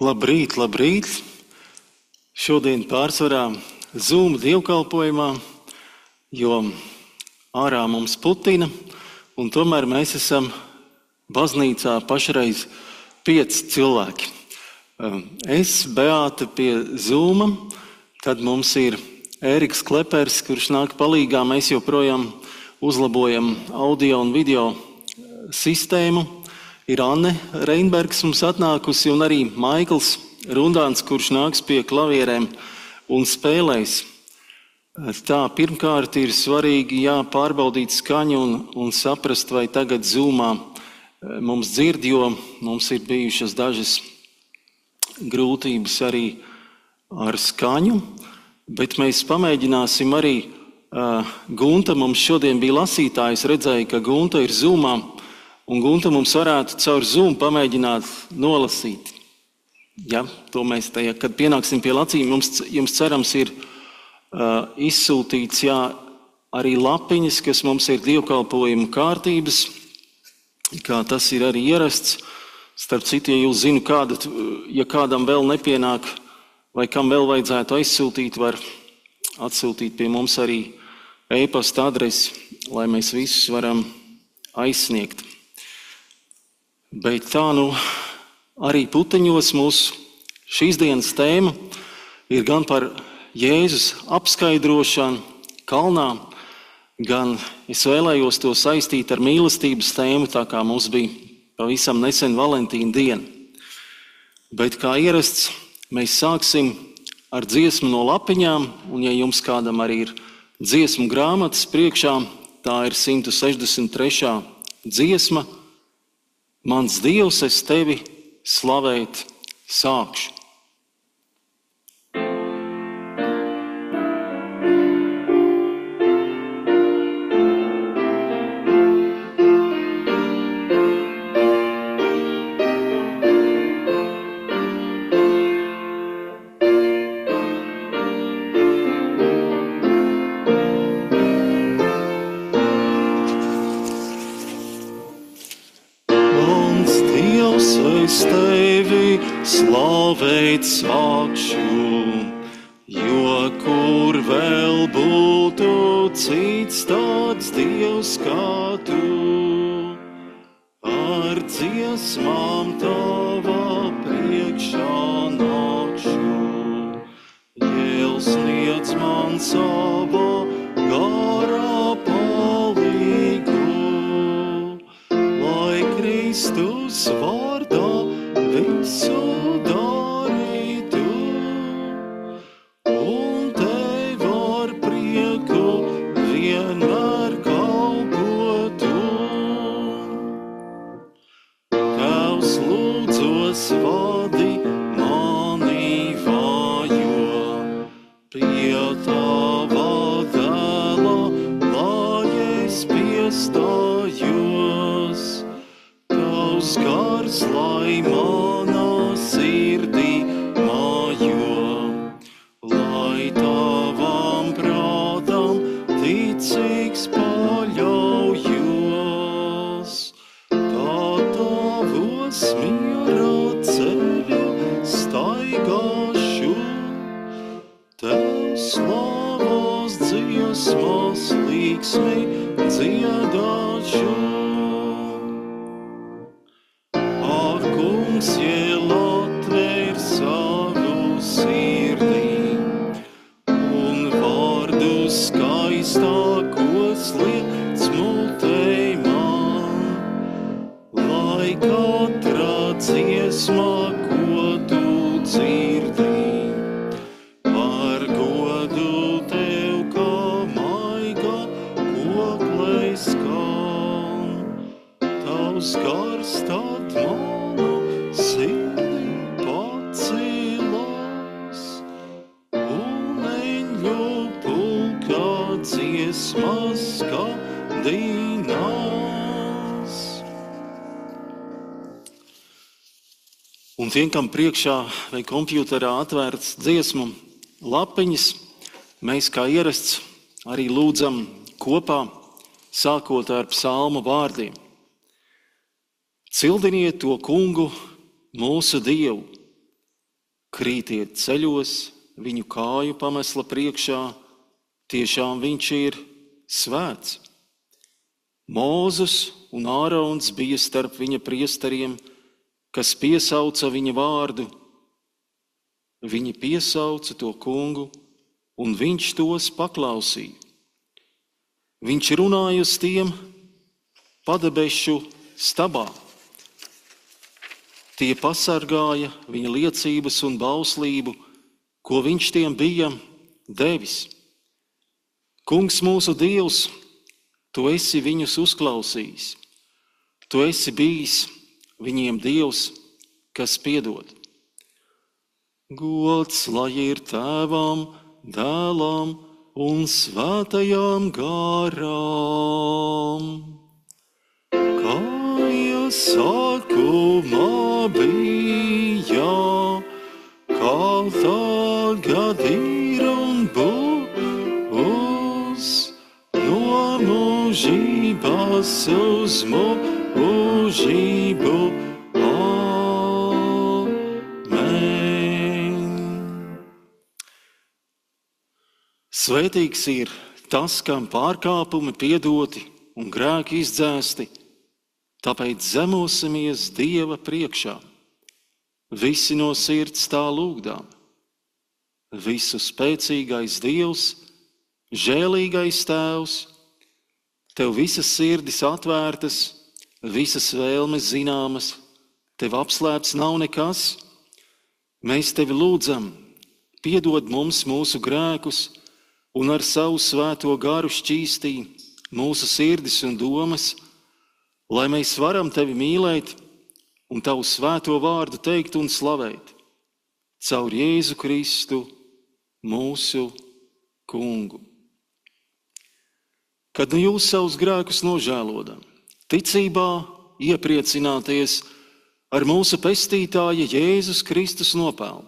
Labrīt, labrīt! Šodien pārsvarā Zoom dievkalpojumā, jo ārā mums putina, un tomēr mēs esam baznīcā pašreiz 5 cilvēki. Es, Beāta pie Zooma, tad mums ir Ēriks Klepers, kurš nāk palīgā. Mēs joprojām uzlabojam audio un video sistēmu. Ir Anne Reinbergs mums atnākusi un arī Maikls Rundāns, kurš nāks pie klavierēm un spēlēs. Tā, pirmkārt ir svarīgi pārbaudīt skaņu un saprast, vai tagad Zoomā mums dzird, jo mums ir bijušas dažas grūtības arī ar skaņu, bet mēs pamēģināsim arī. Gunta mums šodien bija lasītājs, redzēja, ka Gunta ir Zoomā, un Gunta mums varētu caur Zoom pamēģināt nolasīt. Ja, to mēs tajā, kad pienāksim pie lacījuma, jums cerams ir izsūtīts arī lapiņas, kas mums ir dievkalpojumu kārtības, kā tas ir arī ierasts. Starp citu, ja jūs zinu, ja kādam vēl nepienāk, vai kam vēl vajadzētu aizsūtīt, var atsūtīt pie mums arī e-pasta adresi, lai mēs visus varam aizsniegt. Bet tā arī puteņos mūsu šīs dienas tēma ir gan par Jēzus apskaidrošanu kalnā, gan es vēlējos to saistīt ar mīlestības tēmu, tā kā mums bija pavisam nesen Valentīna diena. Bet kā ierasts, mēs sāksim ar dziesmu no lapiņām, un ja jums kādam arī ir dziesmu grāmatas priekšā, tā ir 163. dziesma. Mans Dievs, es tevi slavēt sākšu. Es tevi slavēt sākšu, jo kur vēl būtu cits tāds Dievs kā tu. Ar dziesmām tava priekšā nākšu, Jēls sniedz man sava garā palīgu, lai Kristus vārdā visu darītu, un tev ar prieku vienmēr kalpotu. Tavs lūdzos vadi mani vājo, pie tava dēla, lai es piestājos. Tavs gars, lai manā sirdī mājo, lai tavam prātam ticīgs paļaujos. Tā tavos miera ceļu staigāšu, tev slavas dziesmas līksmi dziedāšu. Kungs, jēl atvēr savu sirdī, un vārdu skaistākos liec mutei man, lai katra dziesmā, ko tu dzirdi, par godu tev kā maiga koklei skan. Tavs gars tad manu sirdī pacēlās, un eņļu pulkā dziesmas skandinās. Un tiem, kam priekšā vai kompjuterā atvērts dziesmu lapiņas, mēs kā ierasts arī lūdzam kopā, sākot ar psalmu vārdiem. Cildiniet to kungu, mūsu Dievu, krītiet ceļos, viņu kāju pamesla priekšā, tiešām viņš ir svēts. Mūzes un Ārons bija starp viņa priesteriem, kas piesauca viņa vārdu. Viņi piesauca to kungu, un viņš tos paklausīja. Viņš runāja uz tiem padebešu stabā. Tie pasargāja viņa liecības un bauslību, ko viņš tiem bija devis. Kungs mūsu Dievs, tu esi viņus uzklausījis. Tu esi bijis viņiem Dievs, kas piedod. Gods lai ir Tēvam, Dēlam un Svētajam garam. Kā jau sākumā bija, kā tagad ir un būs, no mūžības uz mūžību. Svētīgs ir tas, kam pārkāpumi piedoti un grēki izdzēsti, tāpēc zemosimies Dieva priekšā, visi no sirds tā lūgdām. Visu spēcīgais Dievs, žēlīgais Tēvs, tev visas sirdis atvērtas, visas vēlmes zināmas, tev apslēpts nav nekas. Mēs tevi lūdzam, piedod mums mūsu grēkus, un ar savu svēto garu šķīstī mūsu sirdis un domas, lai mēs varam tevi mīlēt un tavu svēto vārdu teikt un slavēt caur Jēzu Kristu, mūsu kungu. Kad nu jūs savus grēkus nožēlodam, ticībā iepriecināties ar mūsu pestītāja Jēzus Kristus nopelnu,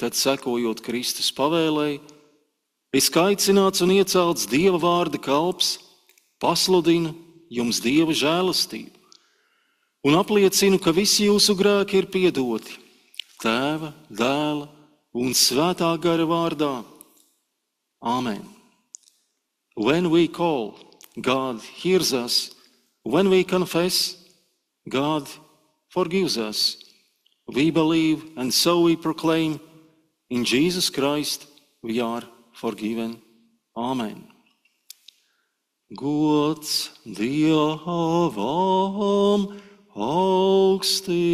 tad sekojot Kristus pavēlei, es kā aicināts un iecelts Dieva vārda kalps, pasludinu jums Dieva žēlastību un apliecinu, ka visi jūsu grēki ir piedoti Tēva, Dēla un Svētā gara vārdā. Amen. When we call, God hears us. When we confess, God forgives us. We believe and so we proclaim, in Jesus Christ we are forgiven. Amen. Gods Dievam augstībā,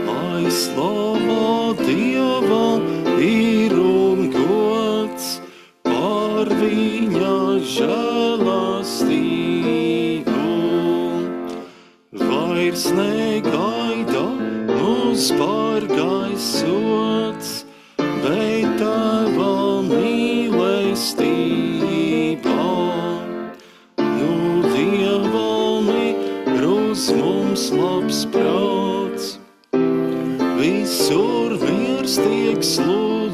lai slava Dievam ir un gods par viņa žēlastību. Vairs negaida mūs pārgājis sots, bet Tava mīlestībā. Nu Dievam ir uz mums labs prāts, visur miers tiek sludināts,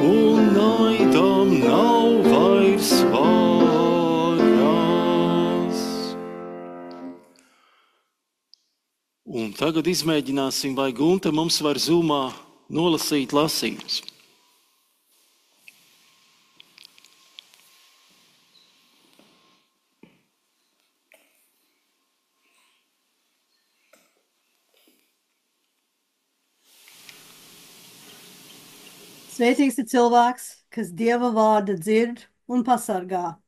un naidam nav vairs varas. Un tagad izmēģināsim, vai Gunta mums var Zoomā nolasīt lasījumus. Svētīgs ir cilvēks, kas Dieva vārdu dzird un pasargā.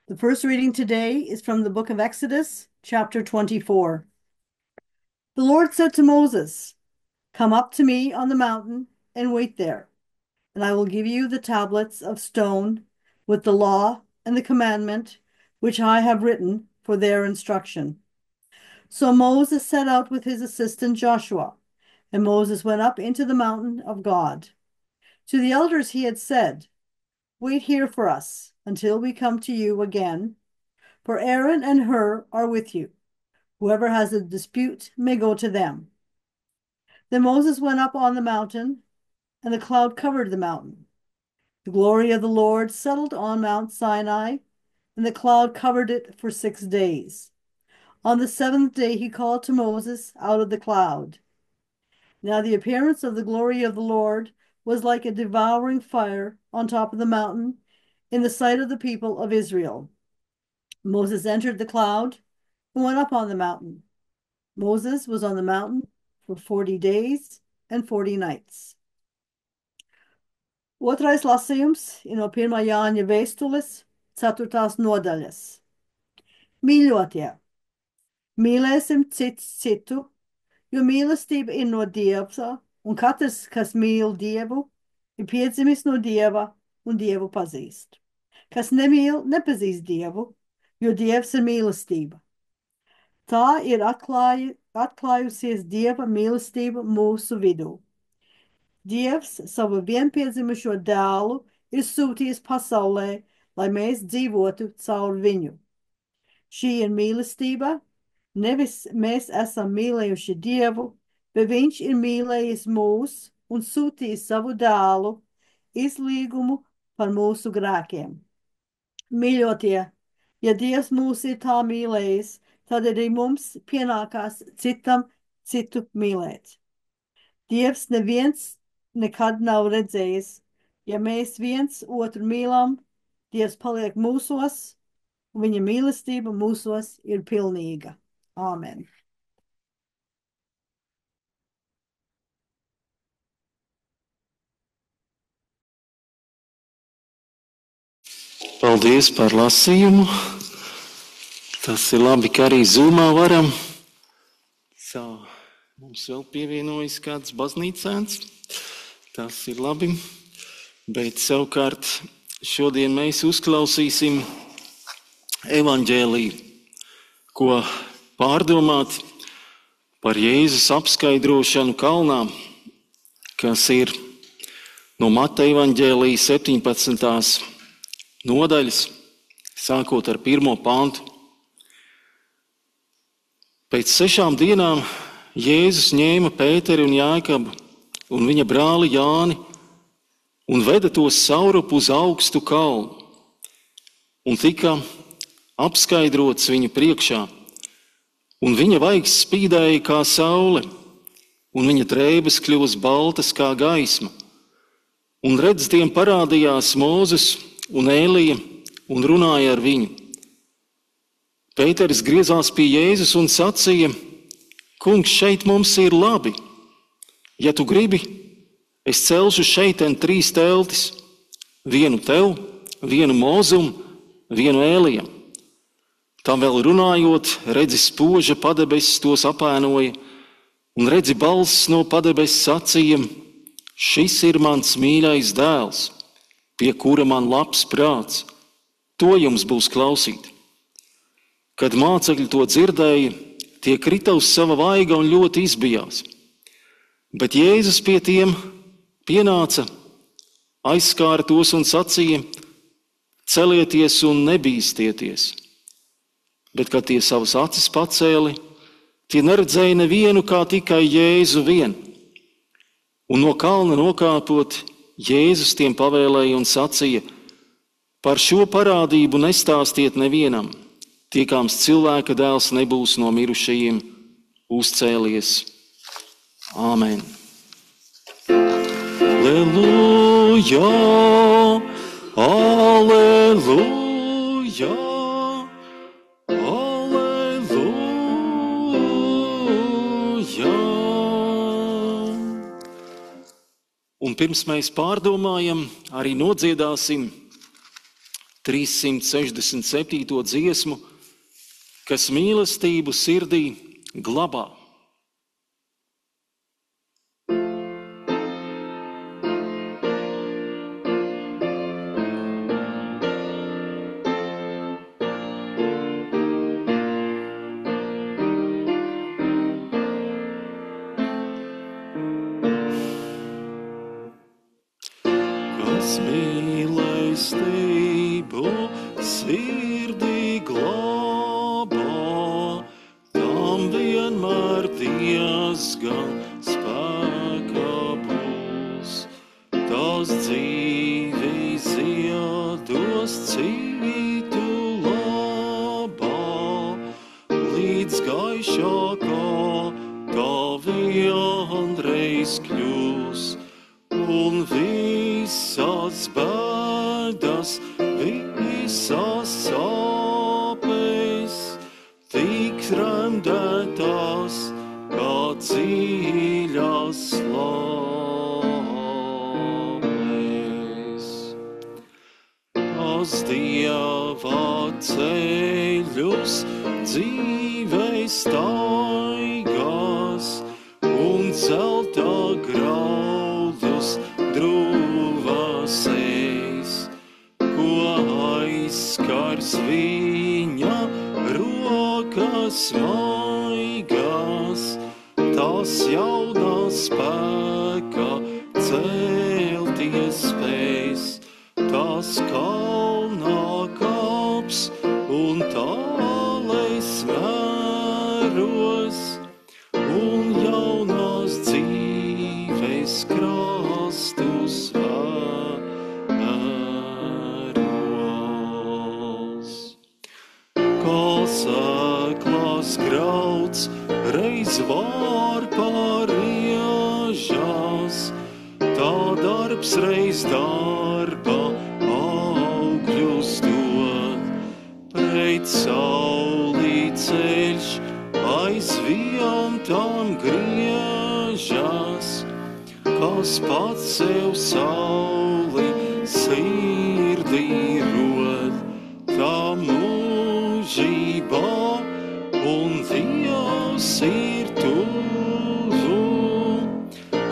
The first reading today is from the book of Exodus, chapter 24. The Lord said to Moses, "Come up to me on the mountain and wait there, and I will give you the tablets of stone with the law and the commandment which I have written for their instruction." So Moses set out with his assistant Joshua, and Moses went up into the mountain of God. To the elders he had said, "Wait here for us until we come to you again, for Aaron and Hur are with you. Whoever has a dispute may go to them." Then Moses went up on the mountain, and the cloud covered the mountain. The glory of the Lord settled on Mount Sinai, and the cloud covered it for 6 days. On the seventh day he called to Moses out of the cloud. Now the appearance of the glory of the Lord was like a devouring fire on top of the mountain in the sight of the people of Israel. Moses entered the cloud and went up on the mountain. Moses was on the mountain for 40 days and 40 nights. Otrais lasījums ir no 1. Jāņa vēstules 4. nodaļas. Mīļotie, mīlēsim cits citu, jo mīlestība ir no Dieva, un katrs, kas mīl Dievu, ir piedzimis no Dieva un Dievu pazīst. Kas nemīl, nepazīst Dievu, jo Dievs ir mīlestība. Tā ir atklājusies Dieva mīlestība mūsu vidū. Dievs savu vienpiedzimušo dēlu ir sūtījis pasaulē, lai mēs dzīvotu caur viņu. Šī ir mīlestība, nevis mēs esam mīlējuši Dievu, bet viņš ir mīlējis mūs un sūtījis savu dēlu izlīgumu par mūsu grēkiem. Mīļotie, ja Dievs mūs ir tā mīlējis, tad arī mums pienākās citam citu mīlēt. Dievs neviens nekad nav redzējis. Ja mēs viens otru mīlam, Dievs paliek mūsos, un viņa mīlestība mūsos ir pilnīga. Āmen. Paldies par lasījumu. Tas ir labi, ka arī Zoomā varam. Mums vēl pievienojas kāds baznīcēns. Tas ir labi. Bet savukārt šodien mēs uzklausīsim evaņģēliju, ko pārdomāt par Jēzus apskaidrošanu kalnā, kas ir no Mateja evaņģēlija 17. nodaļas, sākot ar 1. pantu. Pēc 6 dienām Jēzus ņēma Pēteri un Jākabu un viņa brāli Jāni un veda tos saurup uz augstu kalnu, un tika apskaidrots viņu priekšā, un viņa vaigs spīdēja kā saule, un viņa drēbes kļuva baltas kā gaisma, un redz, tiem parādījās Mūzes un Ēlija un runāja ar viņu. Pēteris griezās pie Jēzus un sacīja: Kungs, šeit mums ir labi. Ja tu gribi, es celšu šeiten 3 teltis, vienu tev, vienu Mūzum, vienu Ēlijam. Tam vēl runājot, redzi, spoža padebesis tos apēnoja, un redzi, balss no padebesis sacīja: Šis ir mans mīļais dēls, pie kura man labs prāts, to jums būs klausīt. Kad mācekļi to dzirdēja, tie krita uz sava vaiga un ļoti izbijās. Bet Jēzus pie tiem pienāca, aizskāra tos un sacīja: Celieties un nebīstieties. Bet, kad tie savas acis pacēli, tie neredzēja nevienu kā tikai Jēzu vien. Un no kalna nokāpot, Jēzus tiem pavēlēja un sacīja: Par šo parādību nestāstiet nevienam, tiekāms cilvēka dēls nebūs no mirušajiem uzcēlies. Āmen. Alleluja, alleluja, alleluja. Un pirms mēs pārdomājam, arī nodziedāsim 367. dziesmu, kas mīlestību sirdī glabā. Kas mīlestību sirdī glabā, tam vienmēr diezgan spēka būs. Tas dzīvi ziedos citu labā, līdz vienreiz kļūs, un visas bēdas, visas sāpes tik remdētās, kā dziļas slāpes. Tas Dieva ceļus dzīvei staigās un zelta graudus drūvas eis, ko aizskars viņa rokas maigās, tas jaunā spēka celties spēs, tas kalnā kāps un tālais mēros, un jaunās dzīves krastus vēros. Kā sēklas grauds reiz var pariežās, tā darbs reiz darba augļus dod, pret saulī ceļš aizvien tam griežas, kas pats sev sauli sirdī rod, tā mūžībā un Dievs ir tuvu,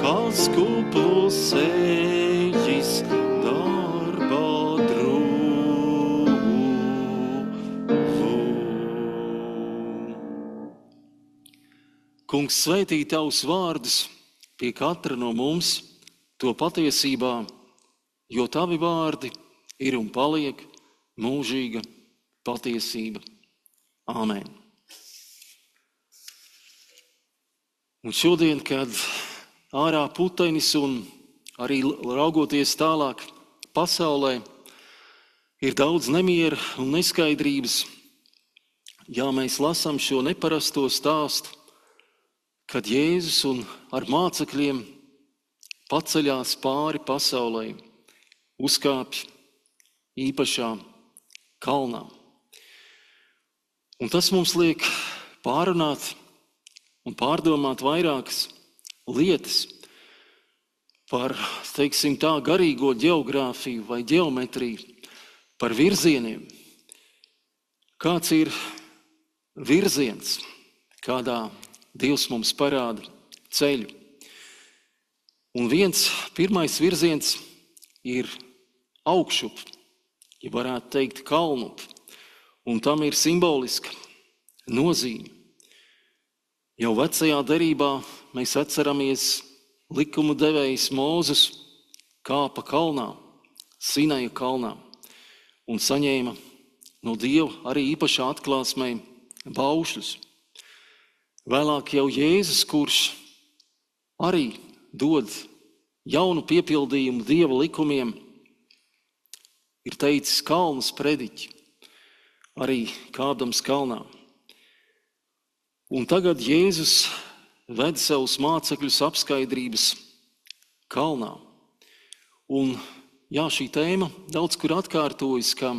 kas kuplus eļļis darbā drūvu. Kungs, sveitī tavus vārdus pie katra no mums, to patiesībā, jo tavi vārdi ir un paliek mūžīga patiesība. Āmen. Un šodien, kad ārā putenis un arī raugoties tālāk pasaulē, ir daudz nemiera un neskaidrības, ja mēs lasām šo neparasto stāstu, kad Jēzus un ar mācekļiem paceļās pāri pasaulē, uzkāpj īpašā kalnā. Un tas mums liek pārunāt un pārdomāt vairākas lietas par, teiksim tā, garīgo ģeogrāfiju vai ģeometriju, par virzieniem. Kāds ir virziens, kādā Dievs mums parāda ceļu? Un pirmais virziens ir augšup, ja varētu teikt kalnup, un tam ir simboliska nozīme. Jau vecajā derībā mēs atceramies likumu devējs Mūzes kāpa kalnā, Sinaja kalnā, un saņēma no Dieva arī īpašā atklāsmē baušļus. Vēlāk jau Jēzus, kurš arī dod jaunu piepildījumu Dieva likumiem, ir teicis kalnas prediķi, arī kāpdams kalnā. Un tagad Jēzus ved savus mācekļus apskaidrības kalnā. Un jā, šī tēma daudz kur atkārtojas, ka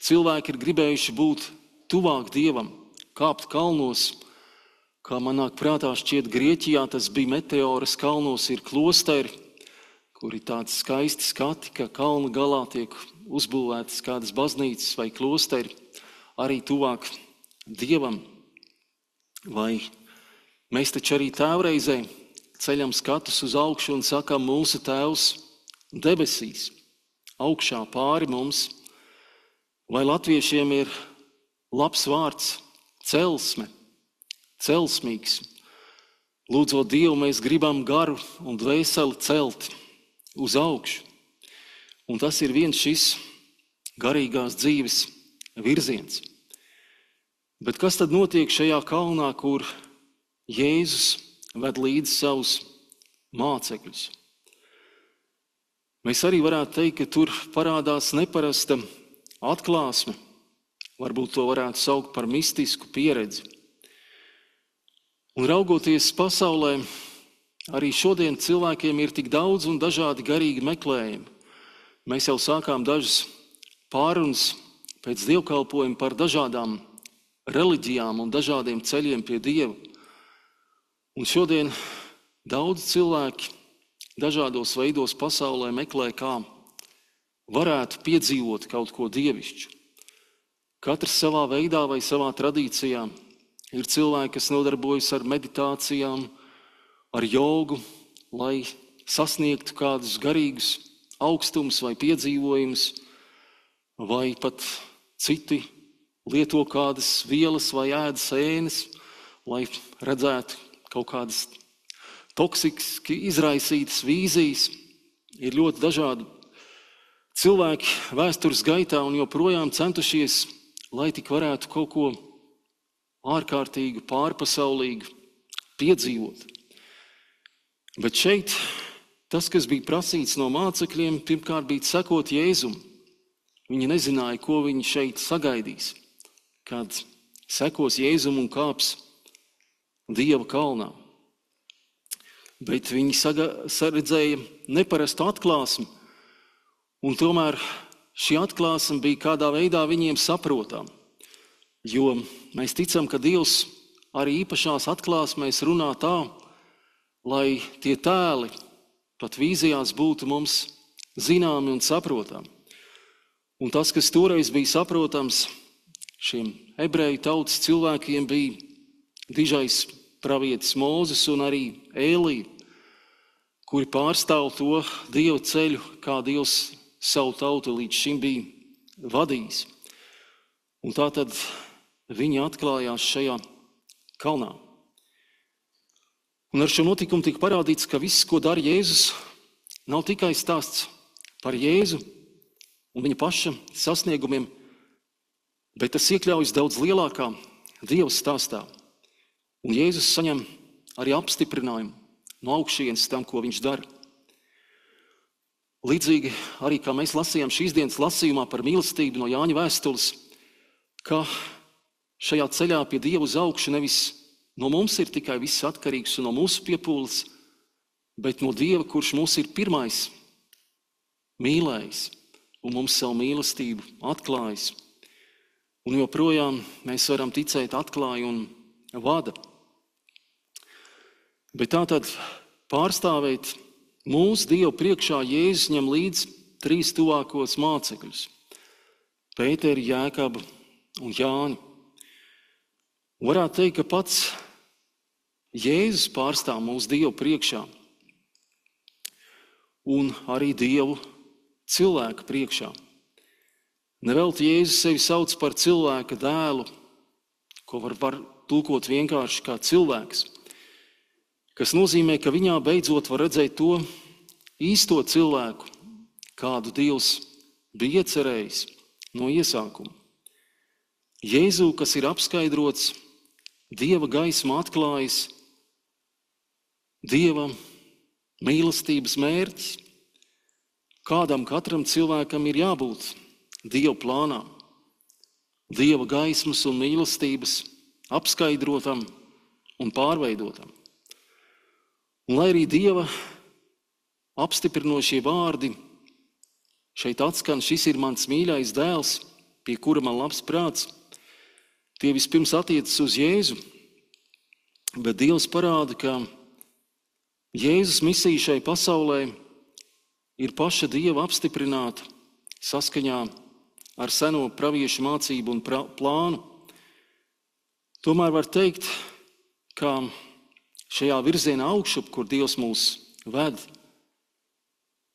cilvēki ir gribējuši būt tuvāk Dievam, kāpt kalnos, kā man nāk prātā šķiet Grieķijā, tas bija Meteoras kalnos, ir klosteri, kur ir tādi skaisti skati, ka kalna galā tiek uzbūvētas kādas baznīcas vai klosteri, arī tuvāk Dievam. Vai mēs taču arī tēvreizē ceļam skatus uz augšu un sakam, mūsu tēvs debesīs, augšā pāri mums. Vai latviešiem ir labs vārds celsme, celsmīgs. Lūdzot Dievu, mēs gribam garu un dvēseli celt uz augšu. Un tas ir viens šis garīgās dzīves virziens. Bet kas tad notiek šajā kalnā, kur Jēzus ved līdzi savus mācekļus? Mēs arī varētu teikt, ka tur parādās neparasta atklāsme. Varbūt to varētu saukt par mistisku pieredzi. Un raugoties pasaulē, arī šodien cilvēkiem ir tik daudz un dažādi garīgi meklējumi. Mēs jau sākām dažas pārunas pēc dievkalpojuma par dažādām reliģijām un dažādiem ceļiem pie Dieva. Un šodien daudz cilvēki dažādos veidos pasaulē meklē, kā varētu piedzīvot kaut ko dievišķu. Katrs savā veidā vai savā tradīcijā. Ir cilvēki, kas nodarbojas ar meditācijām, ar jogu, lai sasniegtu kādus garīgus augstumus vai piedzīvojumus, vai pat citi lieto kādas vielas vai ēd sēnes, lai redzētu kaut kādas toksiski izraisītas vīzijas. Ir ļoti dažādi cilvēki vēstures gaitā un joprojām centušies, lai tik varētu kaut ko ārkārtīgu, pārpasaulīgu piedzīvot. Bet šeit tas, kas bija prasīts no mācekļiem, pirmkārt bija sekot Jēzum. Viņi nezināja, ko viņi šeit sagaidīs, kad sekos Jēzum un kāps Dieva kalnā. Bet viņi saredzēja neparastu atklāsmi, un tomēr šī atklāsme bija kādā veidā viņiem saprotama. Jo mēs ticam, ka Dievs arī īpašās atklāsmēs runā tā, lai tie tēli pat vīzijās būtu mums zināmi un saprotami. Un tas, kas toreiz bija saprotams, šiem ebreju tautas cilvēkiem bija dižais pravietis Mūzes un arī Ēlija, kuri pārstāv to Dieva ceļu, kā Dievs savu tautu līdz šim bija vadījis. Un tātad viņi atklājās šajā kalnā. Un ar šo notikumu tika parādīts, ka viss, ko dara Jēzus, nav tikai stāsts par Jēzu un viņa paša sasniegumiem, bet tas iekļaujas daudz lielākā Dieva stāstā. Un Jēzus saņem arī apstiprinājumu no augšienes tam, ko viņš dara. Līdzīgi arī, kā mēs lasījām šīs dienas lasījumā par mīlestību no Jāņa vēstules, ka šajā ceļā pie Dieva uz augšu nevis no mums ir tikai viss atkarīgs un no mūsu piepūles, bet no Dieva, kurš mūs ir pirmais mīlējis un mums savu mīlestību atklājis. Un joprojām mēs varam ticēt atklāja un vada. Bet tātad pārstāvēt mūsu Dievu priekšā Jēzus ņem līdz 3 tuvākos mācekļus – Pēteri, Jēkabu un Jāni. Varētu teikt, ka pats Jēzus pārstāv mūsu Dievu priekšā un arī Dievu cilvēka priekšā. Nevelti Jēzus sevi sauc par cilvēka dēlu, ko var tulkot vienkārši kā cilvēks, kas nozīmē, ka viņā beidzot var redzēt to īsto cilvēku, kādu Dievs bija iecerējis no iesākuma. Jēzu, kas ir apskaidrots, Dieva gaisma atklājis, Dieva mīlestības mērķis, kādam katram cilvēkam ir jābūt Dieva plānā, Dieva gaismas un mīlestības apskaidrotam un pārveidotam. Un lai arī Dieva apstiprinošie vārdi šeit atskan, šis ir mans mīļais dēls, pie kura man labs prāts, tie vispirms attiecas uz Jēzu, bet Dievs parāda, ka Jēzus misija šai pasaulē ir paša Dieva apstiprināta saskaņā ar seno praviešu mācību un plānu. Tomēr var teikt, ka šajā virzienā augšup, kur Dievs mūs ved,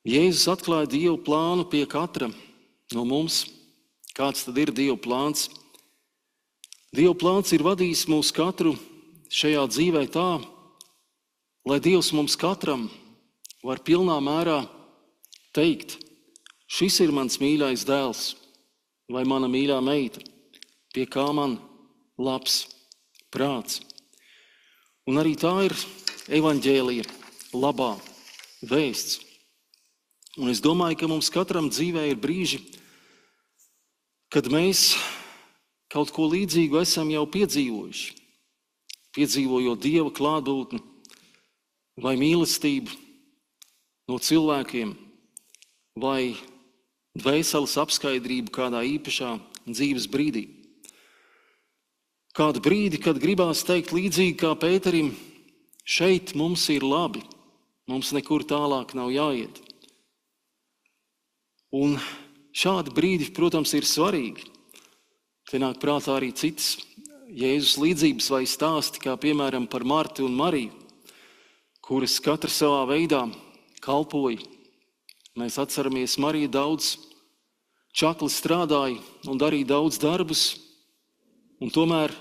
Jēzus atklāja Dievu plānu pie katra no mums. Kāds tad ir Dieva plāns? Dieva plāns ir vadījis mūs katru šajā dzīvē tā, lai Dievs mums katram var pilnā mērā teikt, šis ir mans mīļais dēls vai mana mīļā meita, pie kā man labs prāts. Un arī tā ir evaņģēlija labā vēsts. Un es domāju, ka mums katram dzīvē ir brīži, kad mēs kaut ko līdzīgu esam jau piedzīvojuši. piedzīvojot Dieva klātbūtni vai mīlestību no cilvēkiem, vai dvēseles apskaidrību kādā īpašā dzīves brīdī. Kādu brīdi, kad gribās teikt līdzīgi kā Pēterim, šeit mums ir labi, mums nekur tālāk nav jāiet. Un šādi brīdi, protams, ir svarīgi. Te nāk prātā arī citas Jēzus līdzības vai stāsti, kā piemēram par Martu un Mariju, kuras katra savā veidā kalpoja. Mēs atceramies, Marija daudz čakli strādāja un darīja daudz darbus, un tomēr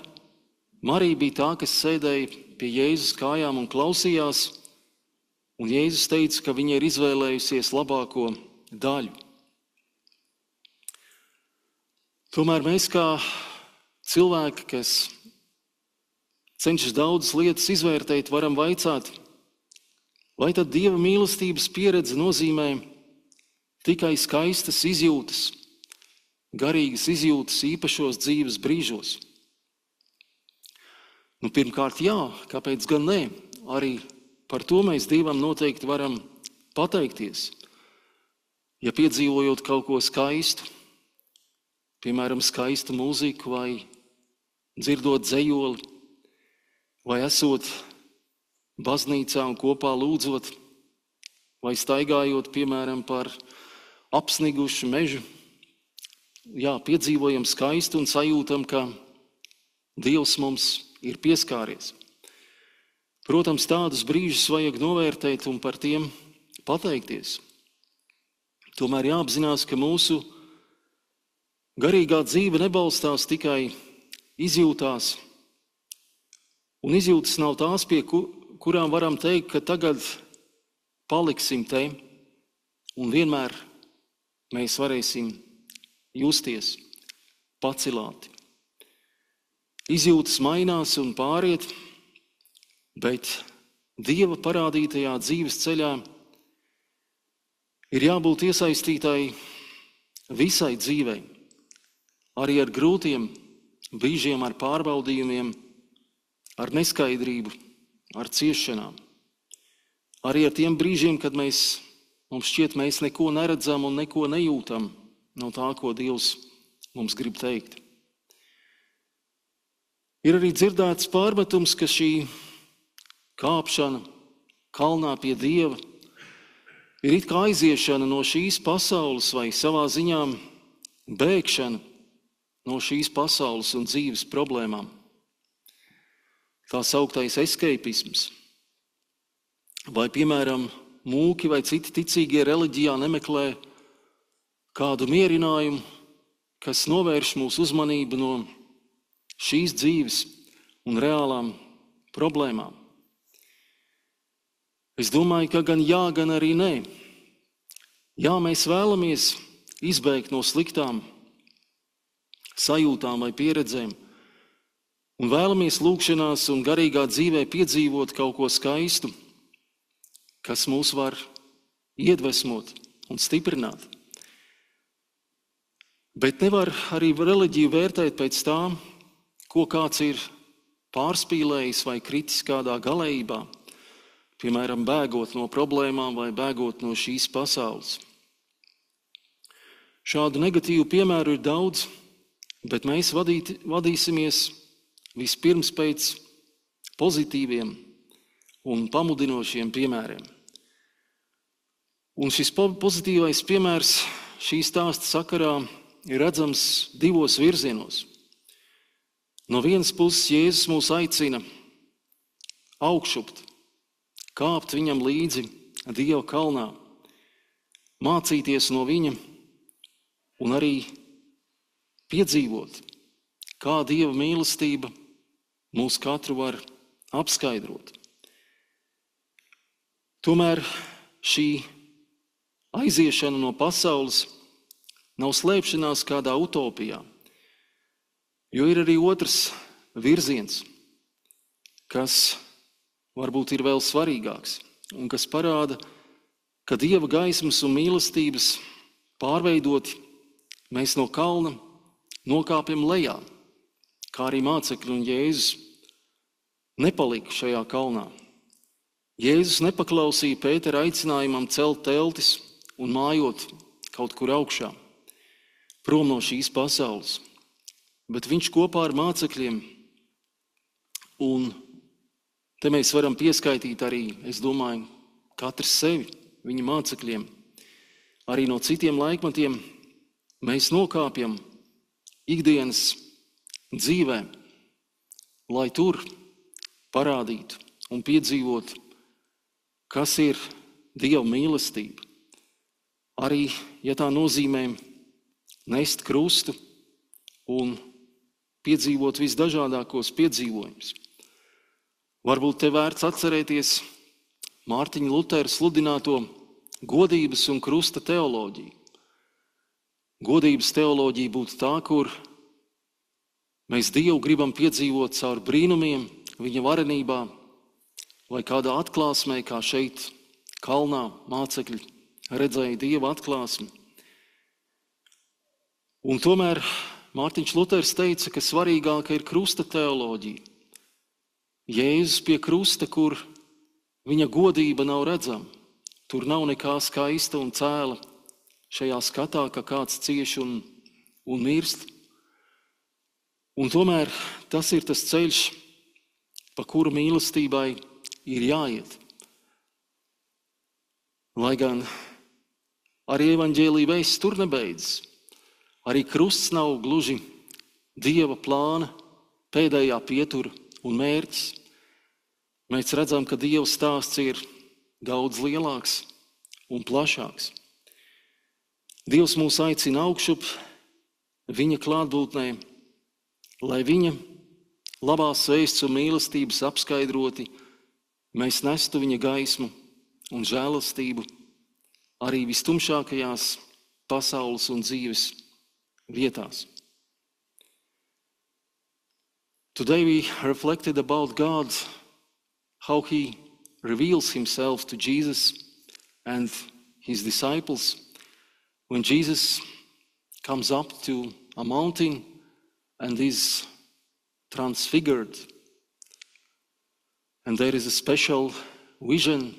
Marija bija tā, kas sēdēja pie Jēzus kājām un klausījās, un Jēzus teica, ka viņa ir izvēlējusies labāko daļu. Tomēr mēs kā cilvēki, kas cenšas daudzas lietas izvērtēt, varam vaicāt, vai tad Dieva mīlestības pieredze nozīmē tikai skaistas izjūtas, garīgas izjūtas īpašos dzīves brīžos? Pirmkārt, jā, kāpēc gan nē? Arī par to mēs Dievam noteikti varam pateikties. Ja piedzīvojot kaut ko skaistu, piemēram, skaistu mūziku vai dzirdot dzejoli, vai esot baznīcā un kopā lūdzot, vai staigājot, piemēram, par apsnigušu mežu, jā, piedzīvojam skaistu un sajūtam, ka Dievs mums ir pieskāries. Protams, tādus brīžus vajag novērtēt un par tiem pateikties. Tomēr jāapzinās, ka mūsu garīgā dzīve nebalstās tikai izjūtās, un izjūtas nav tās, pie kurām varam teikt, ka tagad paliksim te, un vienmēr mēs varēsim justies pacilāti. Izjūtas mainās un pāriet, bet Dieva parādītajā dzīves ceļā ir jābūt iesaistītai visai dzīvei, arī ar grūtiem brīžiem, ar pārbaudījumiem, ar neskaidrību, ar ciešanām. Arī ar tiem brīžiem, kad mums šķiet, mēs neko neredzam un neko nejūtam no tā, ko Dievs mums grib teikt. Ir arī dzirdēts pārmetums, ka šī kāpšana kalnā pie Dieva ir it kā aiziešana no šīs pasaules vai savā ziņā bēgšana no šīs pasaules un dzīves problēmām. Tā sauktais escapisms. Vai, piemēram, mūki vai citi ticīgie reliģijā nemeklē kādu mierinājumu, kas novērš mūsu uzmanību no šīs dzīves un reālām problēmām. Es domāju, ka gan jā, gan arī nē. Jā, mēs vēlamies izbēgt no sliktām sajūtām vai pieredzēm un vēlamies lūgšanās un garīgā dzīvē piedzīvot kaut ko skaistu, kas mūs var iedvesmot un stiprināt. Bet nevar arī reliģiju vērtēt pēc tā, ko kāds ir pārspīlējis vai kritis kādā galējībā, piemēram, bēgot no problēmām vai bēgot no šīs pasaules. Šādu negatīvu piemēru ir daudz, bet mēs vadīsimies vispirms pēc pozitīviem un pamudinošiem piemēriem. Un šis pozitīvais piemērs šī stāsta sakarā ir redzams divos virzienos. No vienas puses Jēzus mūs aicina augšupt, kāpt viņam līdzi Dieva kalnā, mācīties no viņa un arī piedzīvot, kā Dieva mīlestība mūs katru var apskaidrot. Tomēr šī aiziešana no pasaules nav slēpšanās kādā utopijā, jo ir arī otrs virziens, kas varbūt ir vēl svarīgāks un kas parāda, ka Dieva gaismas un mīlestības pārveidoti mēs no kalna nokāpjam lejā, kā arī mācekļi un Jēzus nepalika šajā kalnā. Jēzus nepaklausīja Pētera aicinājumam celt teltis un mājot kaut kur augšā, prom no šīs pasaules. Bet viņš kopā ar mācekļiem, un te mēs varam pieskaitīt arī, es domāju, katrs sevi, viņa mācekļiem, arī no citiem laikmatiem, mēs nokāpjam ikdienas dzīvē, lai tur parādītu un piedzīvotu, kas ir Dieva mīlestība. Arī, ja tā nozīmē nest krustu un piedzīvot visdažādākos piedzīvojumus. Varbūt te vērts atcerēties Mārtiņa Lutera sludināto godības un krusta teoloģiju. Godības teoloģija būtu tā, kur mēs Dievu gribam piedzīvot caur brīnumiem, viņa varenībā, vai kādā atklāsmē, kā šeit kalnā mācekļi redzēja Dieva atklāsmi. Un tomēr Mārtiņš Luters teica, ka svarīgāka ir krusta teoloģija. Jēzus pie krusta, kur viņa godība nav redzama. Tur nav nekā skaista un cēla šajā skatā, ka kāds cieš un mirst. Un tomēr tas ir tas ceļš, pa kuru mīlestībai ir jāiet. Lai gan arī evaņģēlija vēsts tur nebeidzas. Arī krusts nav gluži Dieva plāna pēdējā pietura un mērķis. Mēs redzam, ka Dieva stāsts ir daudz lielāks un plašāks. Dievs mūs aicina augšup viņa klātbūtnē, lai viņa labās vēsts un mīlestības apskaidroti mēs nestu viņa gaismu un žēlastību arī vistumšākajās pasaules un dzīves vietās. Today we reflected about God, how he reveals himself to Jesus and his disciples when Jesus comes up to a mountain and is transfigured. And there is a special vision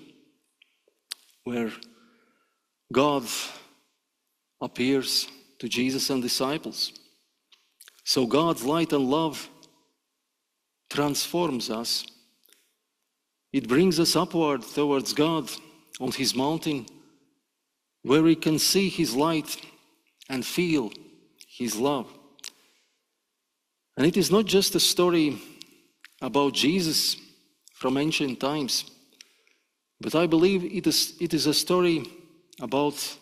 where God appears to Jesus and disciples. So God's light and love transforms us. It brings us upward towards God on his mountain, where we can see his light and feel his love. And it is not just a story about Jesus from ancient times, but I believe it is a story about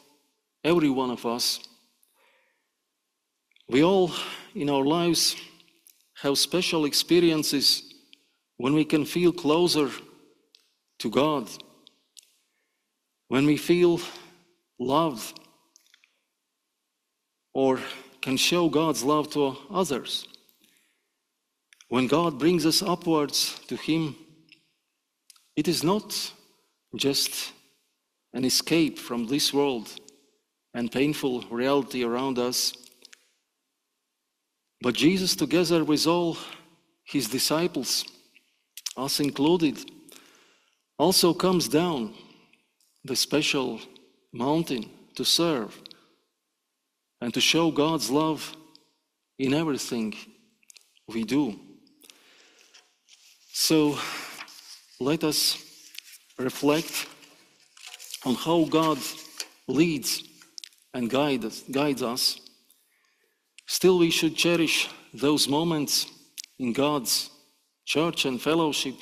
every one of us. We all in our lives have special experiences when we can feel closer to God, when we feel loved or can show God's love to others. When God brings us upwards to him, it is not just an escape from this world and painful reality around us, but Jesus, together with all his disciples, us included, also comes down the special mountain to serve and to show God's love in everything we do. So let us reflect on how God leads and guides us. Still, we should cherish those moments in God's church and fellowship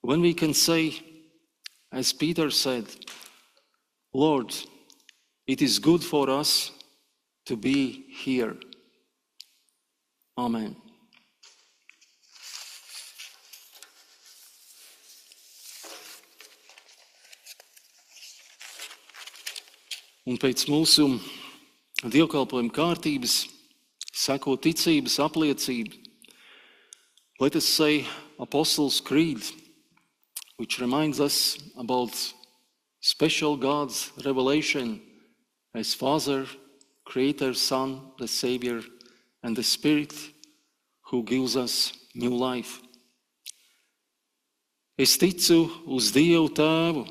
when we can say, as Peter said, Lord, it is good for us to be here. Amen. Un pēc mūsu dievkalpojuma kārtības seko ticības apliecība. Let us say Apostles' Creed, which reminds us about special God's revelation as Father, Creator, Son, the Savior, and the Spirit who gives us new life. Es ticu uz Dievu Tēvu,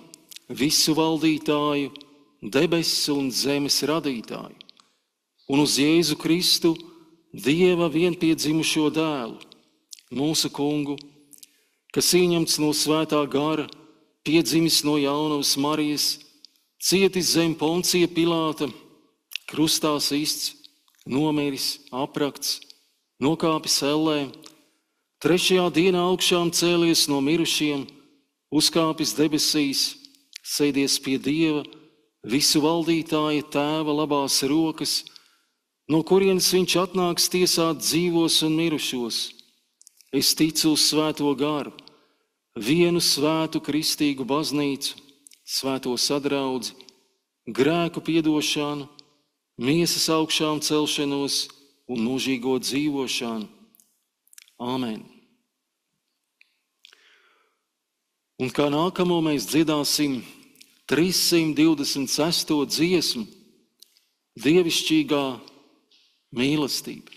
visu valdītāju, debesu un zemes radītāju, un uz Jēzu Kristu, Dieva vienpiedzimušo dēlu, mūsu kungu, kas ieņemts no svētā gara, piedzimis no jaunavas Marijas, cietis zem Poncija Pilāta, krustā sists, nomiris, aprakts, nokāpis ellē, trešajā dienā augšām cēlies no mirušiem, uzkāpis debesīs, sēdies pie Dieva, visu valdītāja Tēva labās rokas, no kurienes viņš atnāks tiesāt dzīvos un mirušos. Es ticu uz svēto garu, vienu svētu kristīgu baznīcu, svēto sadraudzi, grēku piedošanu, miesas augšām celšanos un mūžīgo dzīvošanu. Āmen. Un kā nākamo mēs dziedāsim 326. dziesmu, Dievišķīgā mīlestība.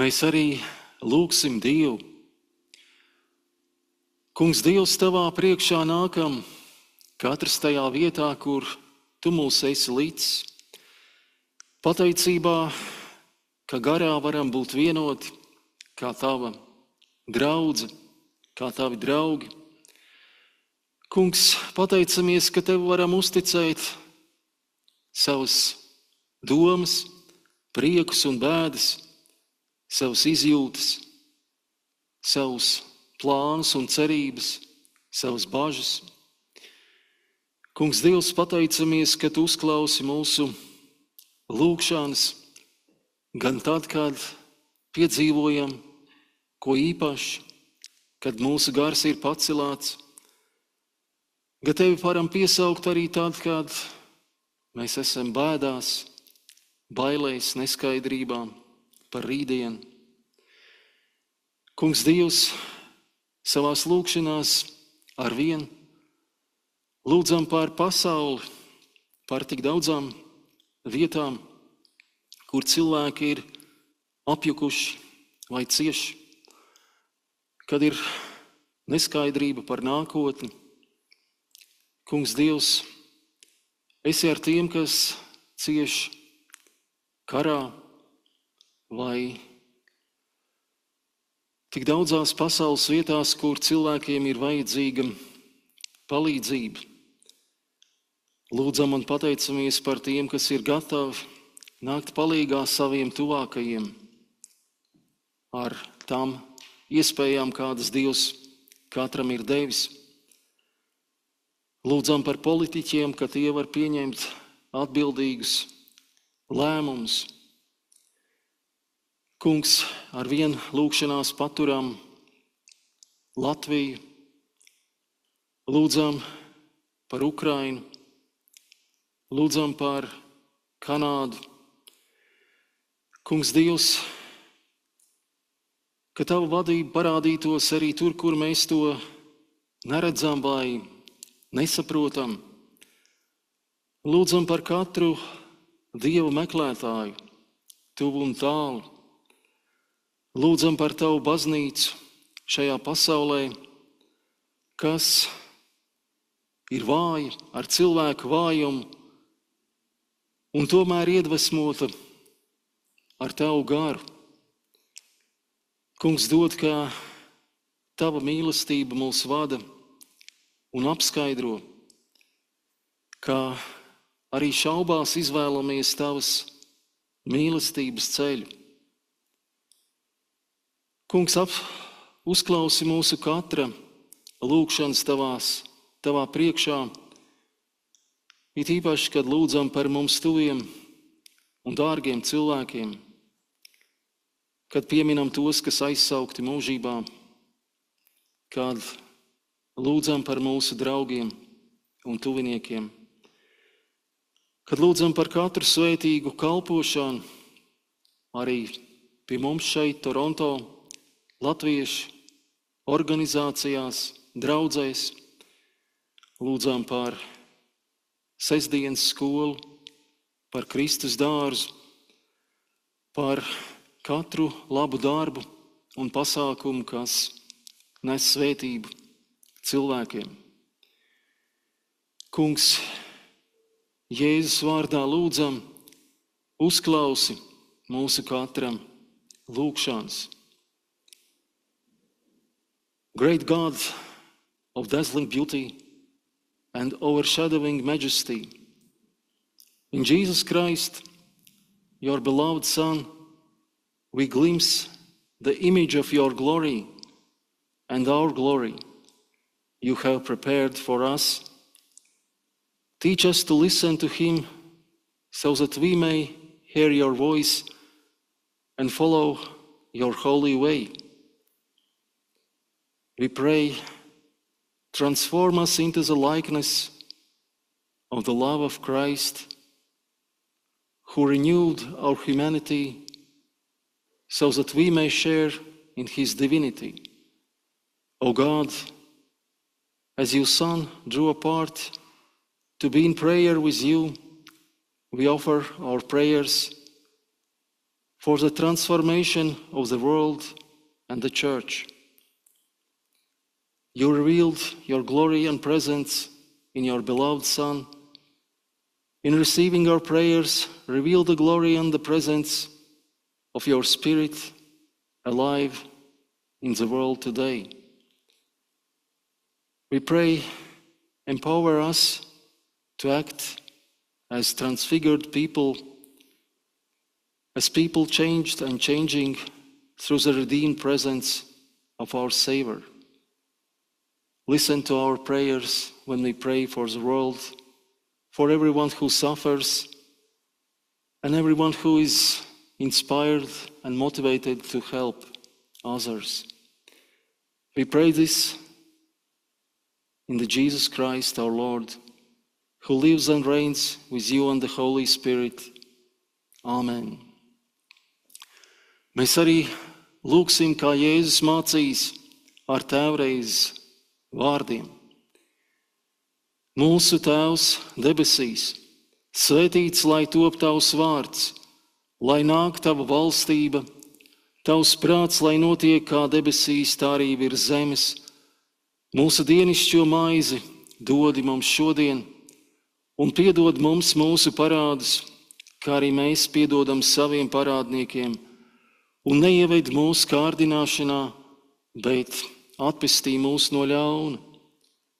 Mēs arī lūgsim Dievu. Kungs, Dievs, tavā priekšā nākam, katrs tajā vietā, kur tu mūs esi līdz. Pateicībā, ka garā varam būt vienoti, kā tava draudze, kā tavi draugi. Kungs, pateicamies, ka tev varam uzticēt savas domas, priekus un bēdas, savas izjūtas, savus plānus un cerības, savas bažas. Kungs, Dievs, pateicamies, ka tu uzklausi mūsu lūgšanas, gan tad, kad piedzīvojam ko īpaši, kad mūsu gars ir pacelāts, ka tevi varam piesaukt arī tad, kad mēs esam bēdās, bailēs, neskaidrībā par rītdienu. Kungs Dievs, savās lūgšanās ar vienu lūdzam par pasauli, par tik daudzām vietām, kur cilvēki ir apjukuši vai cieši, kad ir neskaidrība par nākotni. Kungs Dievs, esi ar tiem, kas cieš karā vai tik daudzās pasaules vietās, kur cilvēkiem ir vajadzīga palīdzība. Lūdzam un pateicamies par tiem, kas ir gatavi nākt palīgā saviem tuvākajiem ar tām iespējām, kādas Dievs katram ir devis. Lūdzam par politiķiem, ka tie var pieņemt atbildīgus lēmumus. Kungs, ar vienu lūgšanās paturam Latviju, lūdzam par Ukrainu, lūdzam par Kanādu. Kungs Dievs, ka Tava vadība parādītos arī tur, kur mēs to neredzam vai nesaprotam. Lūdzam par katru Dieva meklētāju, tuvu un tālu. Lūdzam par Tavu baznīcu šajā pasaulē, kas ir vāja, ar cilvēku vājumu, un tomēr iedvesmota ar Tavu garu. Kungs, dod, ka Tava mīlestība mūs vada un apskaidro, ka arī šaubās izvēlamies Tavas mīlestības ceļu. Kungs, uzklausi mūsu katra lūgšanas Tavā priekšā, it īpaši, kad lūdzam par mums tuviem un dārgiem cilvēkiem, kad pieminam tos, kas aizsaukti mūžībā, kad lūdzam par mūsu draugiem un tuviniekiem, kad lūdzam par katru svētīgu kalpošanu, arī pie mums šeit, Toronto, latviešu organizācijās, draudzēs, lūdzām par sestdienas skolu, par Kristus dārzu, par katru labu darbu un pasākumu, kas nes svētību cilvēkiem. Kungs, Jēzus vārdā lūdzam, uzklausi mūsu katram lūgšanas. Great God of dazzling beauty and overshadowing majesty, in Jesus Christ, your beloved Son, we glimpse the image of your glory and our glory you have prepared for us. Teach us to listen to him so that we may hear your voice and follow your holy way. We pray, transform us into the likeness of the love of Christ, who renewed our humanity so that we may share in his divinity. O God, as your Son drew apart to be in prayer with you, we offer our prayers for the transformation of the world and the church. You revealed your glory and presence in your beloved Son. In receiving our prayers, reveal the glory and the presence of your Spirit alive in the world today. We pray, empower us to act as transfigured people, as people changed and changing through the redeemed presence of our Savior. Listen to our prayers when we pray for the world, for everyone who suffers, and everyone who is inspired and motivated to help. others. We pray this in the Jesus Christ our Lord, who lives and reigns with you and the Holy Spirit. Amen. Mēs arī lūgsim, kā Jēzus mācījis ar tēvreiz vārdiem. Mūsu Tēvs debesīs, svētīts lai top tavs vārds, lai nāk tava valstība, tavs prāts, lai notiek kā debesīs, tā arī virs zemes. Mūsu dienascho maizi dodi mums šodien, un piedod mums mūsu parādus, kā arī mēs piedodam saviem parādniekiem, un neieved mūsu kārdināšanā, bet atpestī mūs no ļauna,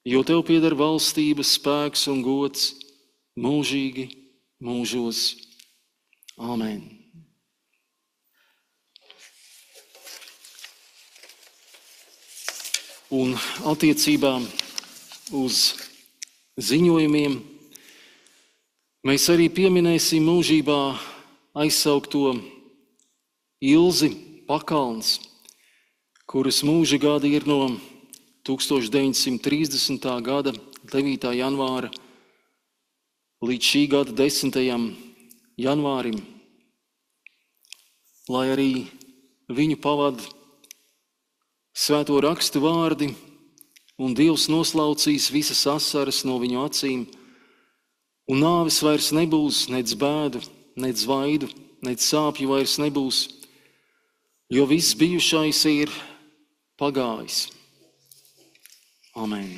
jo tev pieder valstība, spēks un gods mūžīgi mūžos. Āmen. Un attiecībā uz ziņojumiem mēs arī pieminēsim mūžībā aizsaukto Ilzi Pakalns, kuras mūža gadi ir no 1930. gada 9. janvāra līdz šī gada 10. janvārim, lai arī viņu pavada svēto rakstu vārdi, un Dievs noslaucīs visas asaras no viņu acīm, un nāves vairs nebūs, nec bēdu, nec vaidu, nec sāpju vairs nebūs, jo viss bijušais ir pagājis. Amen.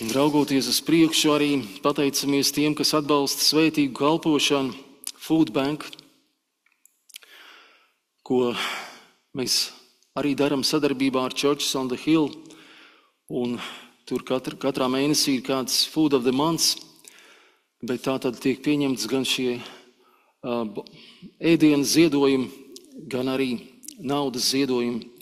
Un raugoties uz priekšu, arī pateicamies tiem, kas atbalsta svētīgu kalpošanu, Food Bank, ko mēs arī darām sadarbībā ar Churches on the Hill, un tur katrā mēnesī ir kāds Food of the Month, bet tā tad tiek pieņemts gan šie ēdienas ziedojumi, gan arī naudas ziedojumi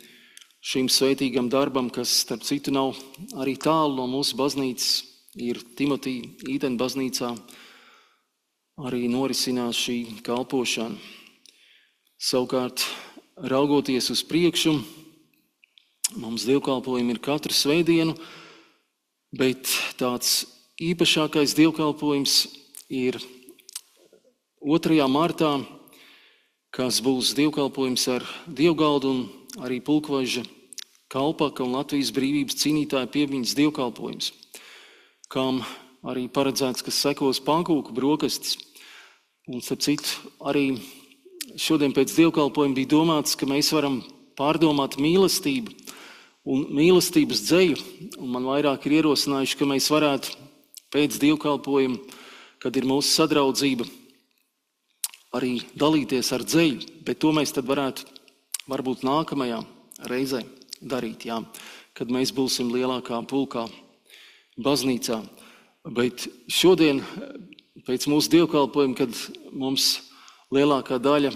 šim svētīgam darbam, kas, starp citu, nav arī tālu no mūsu baznīcas, ir Timotija Eden baznīcā, arī norisinās šī kalpošana. Savukārt, raugoties uz priekšu, mums dievkalpojumi ir katru svētdienu, bet tāds īpašākais dievkalpojums ir 2. martā, kas būs dievkalpojums ar dievgaldu un arī pulkvaža Kalpaka un Latvijas brīvības cīnītāja piemiņas dievkalpojums, kam arī paredzēts, kas sekos pankūku brokastis. Un, starp citu, arī šodien pēc dievkalpojuma bija domāts, ka mēs varam pārdomāt mīlestību un mīlestības dzeju. Un man vairāk ir ierosinājuši, ka mēs varētu pēc dievkalpojuma, kad ir mūsu sadraudzība, arī dalīties ar dzeju. Bet to mēs tad varētu varbūt nākamajā reizē darīt, jā, kad mēs būsim lielākā pulkā baznīcā. Bet šodien, pēc mūsu dievkalpojuma, kad mums lielākā daļa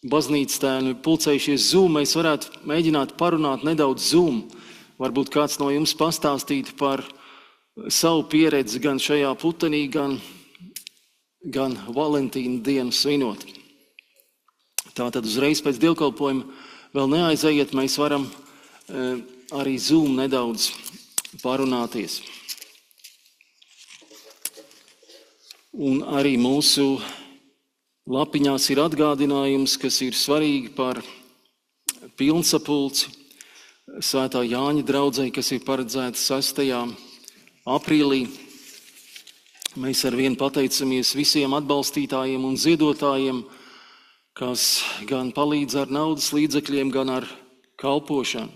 baznīctēnu ir pulcējušies Zoom, mēs varētu mēģināt parunāt nedaudz Zoom. Varbūt kāds no jums pastāstītu par savu pieredzi gan šajā putenī, gan Valentīna dienu svinot. Tātad uzreiz pēc dievkalpojuma vēl neaizejiet, mēs varam arī Zoom nedaudz parunāties. Un arī mūsu lapiņās ir atgādinājums, kas ir svarīgi par pilnsapulci Svētā Jāņa draudzei, kas ir paredzēta 6. aprīlī. Mēs arvien pateicamies visiem atbalstītājiem un ziedotājiem, kas gan palīdz ar naudas līdzekļiem, gan ar kalpošanu.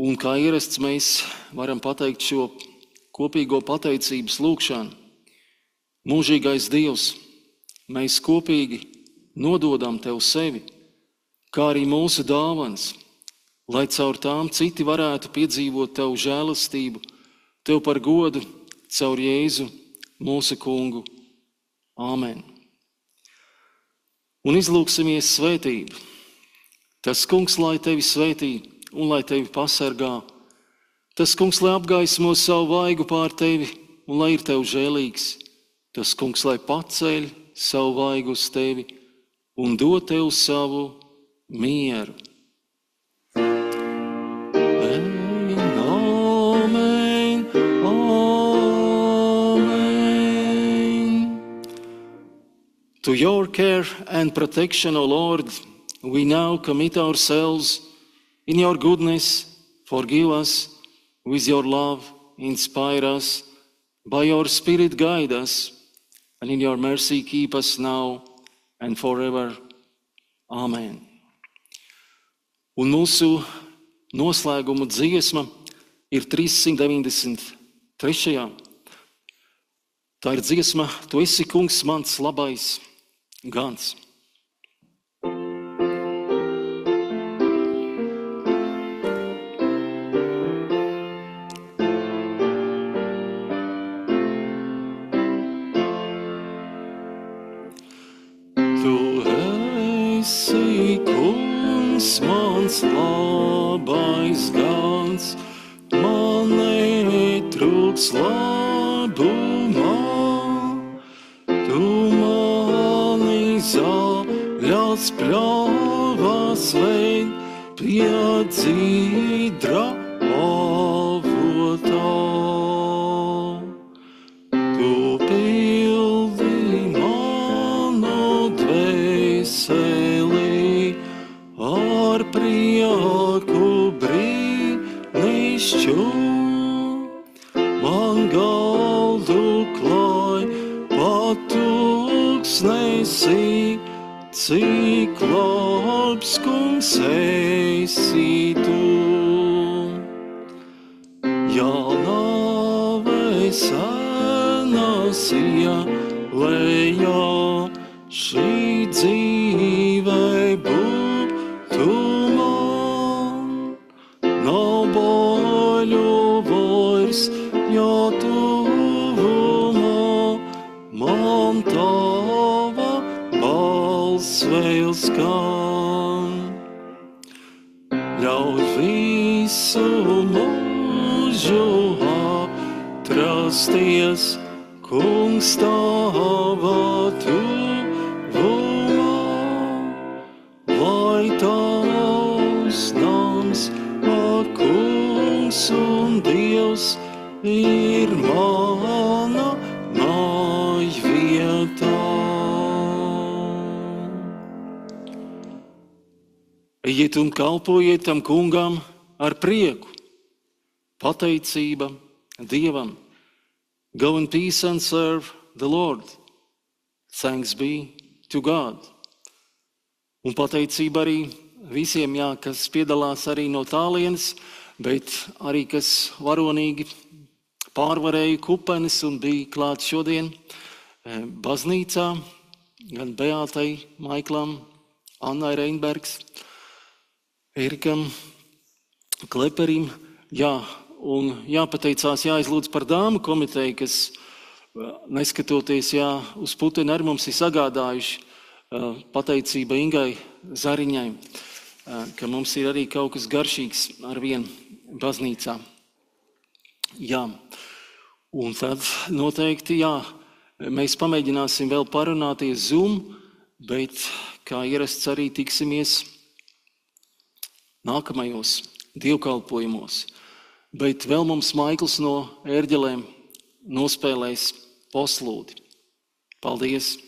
Un kā ierasts, mēs varam pateikt šo kopīgo pateicības lūgšanu. Mūžīgais Dievs, mēs kopīgi nododam Tev sevi, kā arī mūsu dāvanas, lai caur tām citi varētu piedzīvot Tev žēlastību, Tev par godu, caur Jēzu, mūsu kungu. Āmen. Un izlūksimies svētību. Tas kungs, lai tevi svētī un lai tevi pasargā. Tas kungs, lai apgaismo savu vaigu pār tevi un lai ir tev žēlīgs. Tas kungs, lai paceļ savu vaigu uz tevi un dod tev savu mieru. To your care and protection, O Lord, we now commit ourselves. In your goodness, forgive us. With your love, inspire us. By your Spirit, guide us. And in your mercy, keep us now and forever. Amen. Un mūsu noslēguma dziesma ir 393. Tā ir dziesma, tu esi kungs mans labais gans. Mans labais gans, man netrūks labumā. Tu mani zaļās pļavās ved pie dzīdra avotā. Tu pildi manu dvēseli ar prieku brīnišķu, man galdu klāj pat tūkstnesī, cik labs kungs esi tu. Jānavē senas ielējā, šī dzīve būtu man. Nav baļu vairs, jo tuvumā man tava balss vēl skan. Ļauj visu mūžu atrasties, kungs tava tuvumā. Lai tavs nams, kungs un Dievs, ir mana mājvietā. Ejiet un kalpojiet tam kungam ar prieku, pateicība Dievam. Go in peace and serve the Lord. Thanks be to God. Un pateicība arī visiem, kas piedalās arī no tālienes, bet arī kas varonīgi pārvarēja kupenes un bija klāt šodien baznīcā, gan Beātai, Maiklam, Annai Reinbergs, Erikam, Kleperim, un jāpateicās, jāizlūdz par dāmu komiteju, kas neskatoties uz Putinu arī mums ir sagādājuši. Pateicība Ingai Zariņai, ka mums ir arī kaut kas garšīgs ar vienu baznīcā. Un tad noteikti, mēs pamēģināsim vēl parunāties Zoom, bet kā ierasts arī tiksimies nākamajos dievkalpojumos. Bet vēl mums Maikls no Ērģelēm nospēlēs poslūdi. Paldies!